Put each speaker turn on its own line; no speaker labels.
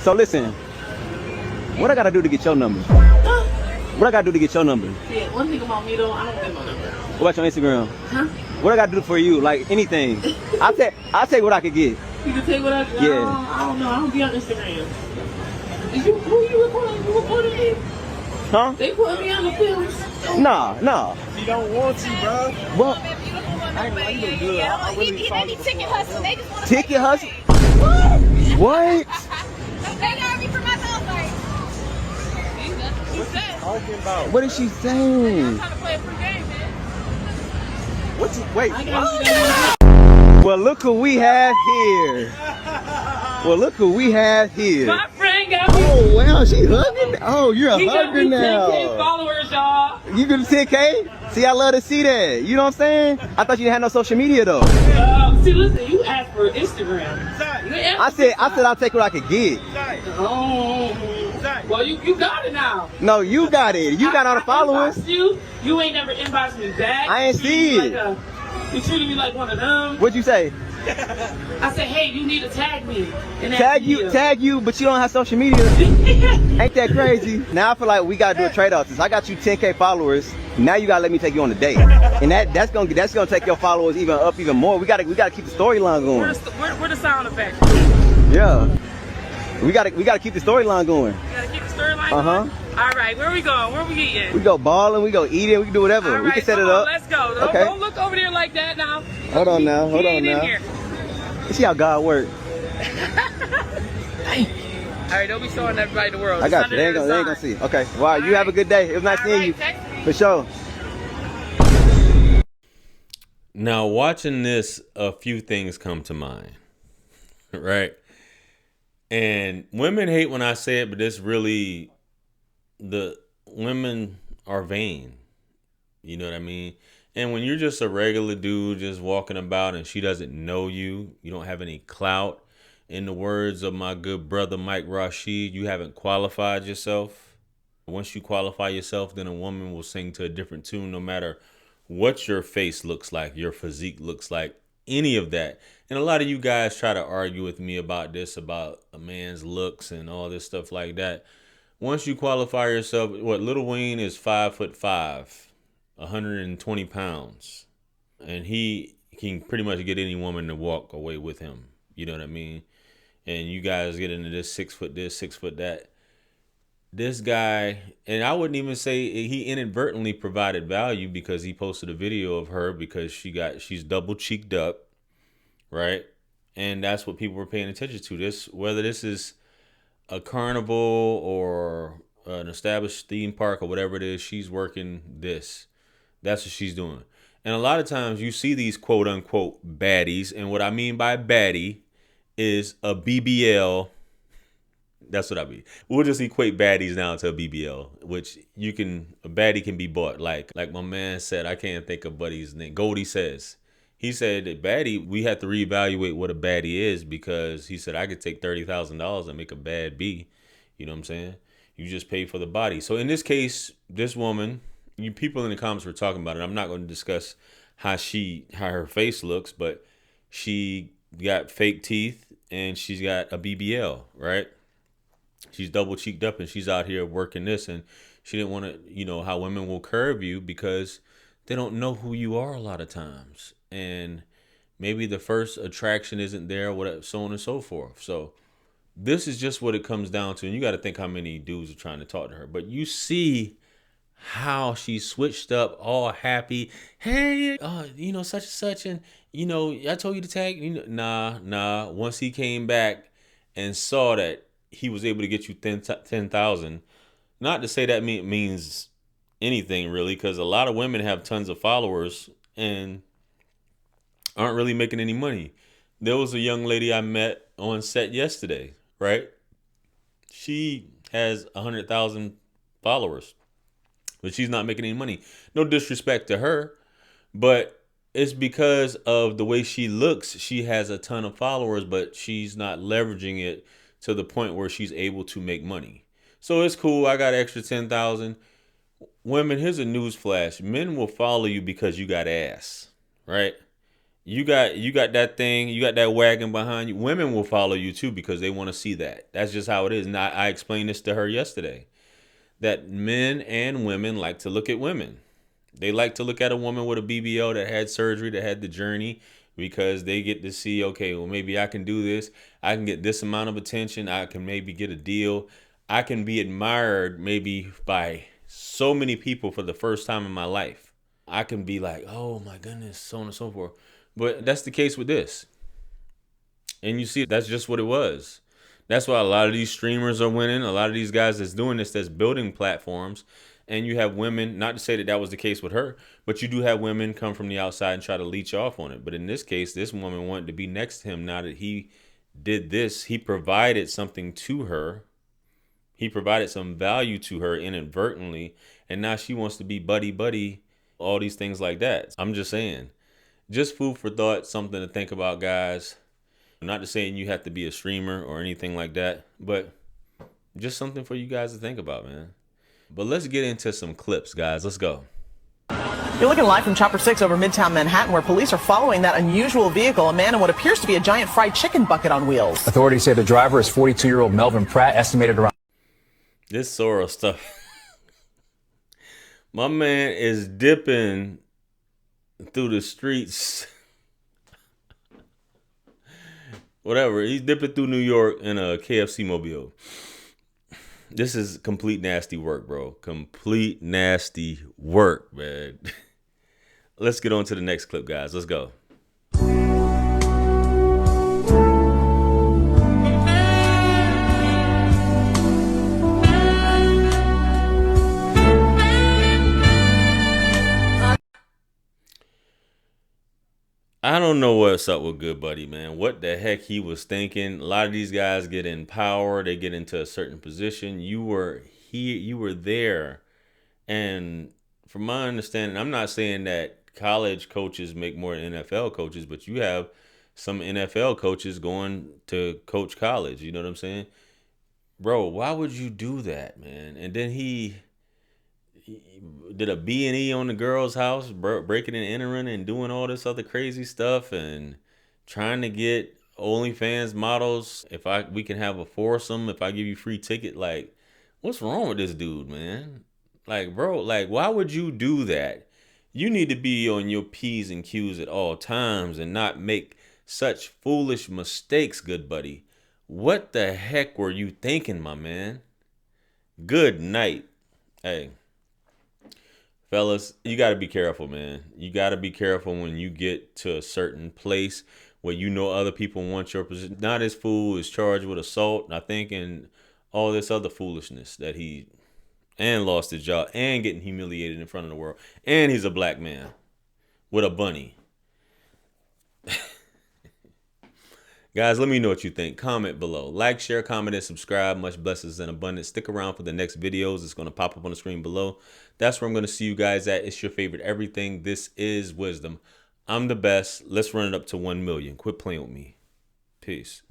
So listen, what I gotta do to get your number?
Huh?
What I gotta do to get your number?
Yeah, one thing about me though, I don't get my number.
What about your Instagram?
Huh?
What I gotta do for you? Like anything. I'll take what I could get.
You can take what I get.
Yeah.
I don't know. I don't be on Instagram. Who you recording? You recording me?
Huh?
They put me on the films.
Nah.
She don't want you, bro.
Well,
I ain't like you good. I really
They be ticket hustling. They just want to
ticket hustle? What?
They got me for my house. Like,
What you talking about?
What is she saying?
trying to play a free game, man.
What you, wait.
I got you.
Well, look who we have here.
My friend got me.
Oh, wow, she hugging? Oh, you're a
He got
hugger
me 10K
now.
followers, y'all.
You get a 10K? See, I love to see that. You know what I'm saying? I thought you didn't have no social media, though.
See, listen, you asked for Instagram. You asked
I said I'll take what I could get.
Oh, well, you got it now.
No, you got it. You got all the followers.
I inboxed you ain't never inboxed me back.
I ain't see it.
You treated me like one of them.
What'd you say?
I said, hey, you need to tag me. In that
Tag you, but you don't have social media. Ain't that crazy? Now I feel like we gotta do a trade-off. Since I got you 10K followers, now you gotta let me take you on a date, and that's gonna take your followers even more. We gotta keep the storyline going.
Where the sound effect?
Yeah, we gotta keep the storyline going.
You gotta keep the storyline
Uh-huh.
going? All right, where we going? Where we eating?
We go balling, we go eating, we can do whatever.
All
We
right,
can set
come
it
on,
up.
let's go.
Okay.
Don't look over there like that now.
Hold on now.
He ain't in here.
You see how God works.
All right, don't be showing everybody the world.
I
It's
got
under
you. They ain't
the
gonna
sign.
see. Okay. Wow. You have a good day. It was nice
All
seeing
right,
you.
text me.
For sure.
Now, watching this, a few things come to mind, right? And women hate when I say it, but it's really, the women are vain. You know what I mean? And when you're just a regular dude just walking about and she doesn't know you, you don't have any clout. In the words of my good brother Mike Rashid, you haven't qualified yourself. Once you qualify yourself, then a woman will sing to a different tune, no matter what your face looks like, your physique looks like, any of that. And a lot of you guys try to argue with me about this, about a man's looks and all this stuff like that. Once you qualify yourself, Lil Wayne is 5'5", 120 pounds, and he can pretty much get any woman to walk away with him. You know what I mean? And you guys get into this 6 foot this, 6 foot that. This guy, and I wouldn't even say he inadvertently provided value, because he posted a video of her because she's double cheeked up, right? And that's what people were paying attention to. This, whether this is a carnival or an established theme park or whatever it is, she's working this. That's what she's doing. And a lot of times you see these quote unquote baddies, and what I mean by baddie is a BBL. That's what I mean. We'll just equate baddies now to a BBL, which a baddie can be bought. Like my man said, I can't think of Buddy's name. Goldie says. He said that baddie, we have to reevaluate what a baddie is, because he said I could take $30,000 and make a bad B. You know what I'm saying? You just pay for the body. So in this case, this woman, you people in the comments were talking about it. I'm not going to discuss how her face looks, but she got fake teeth and she's got a BBL, right? She's double cheeked up and she's out here working this, and she didn't want to, how women will curve you because they don't know who you are a lot of times. And maybe the first attraction isn't there, whatever, so on and so forth. So this is just what it comes down to. And you got to think how many dudes are trying to talk to her. But you see how she switched up, all happy. Hey, such and such. And, I told you to tag. Nah. Once he came back and saw that he was able to get you 10,000, not to say that means anything really, because a lot of women have tons of followers and aren't really making any money. There was a young lady I met on set yesterday, right? She has 100,000 followers, but she's not making any money. No disrespect to her, but it's because of the way she looks. She has a ton of followers, but she's not leveraging it to the point where she's able to make money. So it's cool. I got extra 10,000. Women, here's a news flash. Men will follow you because you got ass, right? You got that thing, you got that wagon behind you. Women will follow you too because they want to see that. That's just how it is. And I explained this to her yesterday. That men and women like to look at women. They like to look at a woman with a BBL that had surgery, that had the journey, because they get to see, okay, well, maybe I can do this. I can get this amount of attention. I can maybe get a deal. I can be admired maybe by so many people for the first time in my life. I can be like, oh my goodness, so on and so forth. But that's the case with this. And you see, that's just what it was. That's why a lot of these streamers are winning. A lot of these guys that's doing this, that's building platforms. And you have women, not to say that that was the case with her, but you do have women come from the outside and try to leech off on it. But in this case, this woman wanted to be next to him. Now that he did this, he provided something to her. He provided some value to her inadvertently. And now she wants to be buddy, all these things like that. I'm just saying, just food for thought, something to think about, guys. Not to saying you have to be a streamer or anything like that, but just something for you guys to think about, man. But let's get into some clips, guys. Let's go.
You're looking live from Chopper 6 over Midtown Manhattan, where police are following that unusual vehicle, a man in what appears to be a giant fried chicken bucket on wheels.
Authorities say the driver is 42-year-old Melvin Pratt, estimated around...
This Soros stuff. My man is dipping through the streets. Whatever. He's dipping through New York in a KFC mobile. This is complete nasty work, bro. Complete nasty work, man. Let's get on to the next clip, guys. Let's go. I don't know what's up with Good Buddy, man. What the heck he was thinking. A lot of these guys get in power. They get into a certain position. You were here. You were there. And from my understanding, I'm not saying that college coaches make more than NFL coaches, but you have some NFL coaches going to coach college. You know what I'm saying? Bro, why would you do that, man? And then he did a B&E on the girl's house, breaking and entering and doing all this other crazy stuff and trying to get OnlyFans models. We can have a foursome if I give you free ticket. Like, what's wrong with this dude, man? Like, bro, like, why would you do that? You need to be on your P's and Q's at all times and not make such foolish mistakes, Good Buddy. What the heck were you thinking, my man? Good night. Hey. Fellas, you got to be careful, man. You got to be careful when you get to a certain place where you know other people want your position. Now this fool is charged with assault, I think, and all this other foolishness that and lost his job and getting humiliated in front of the world. And he's a black man with a bunny. Guys, let me know what you think. Comment below. Like, share, comment, and subscribe. Much blessings and abundance. Stick around for the next videos. It's going to pop up on the screen below. That's where I'm going to see you guys at. It's your favorite everything. This is Wisdom. I'm the best. Let's run it up to 1 million. Quit playing with me. Peace.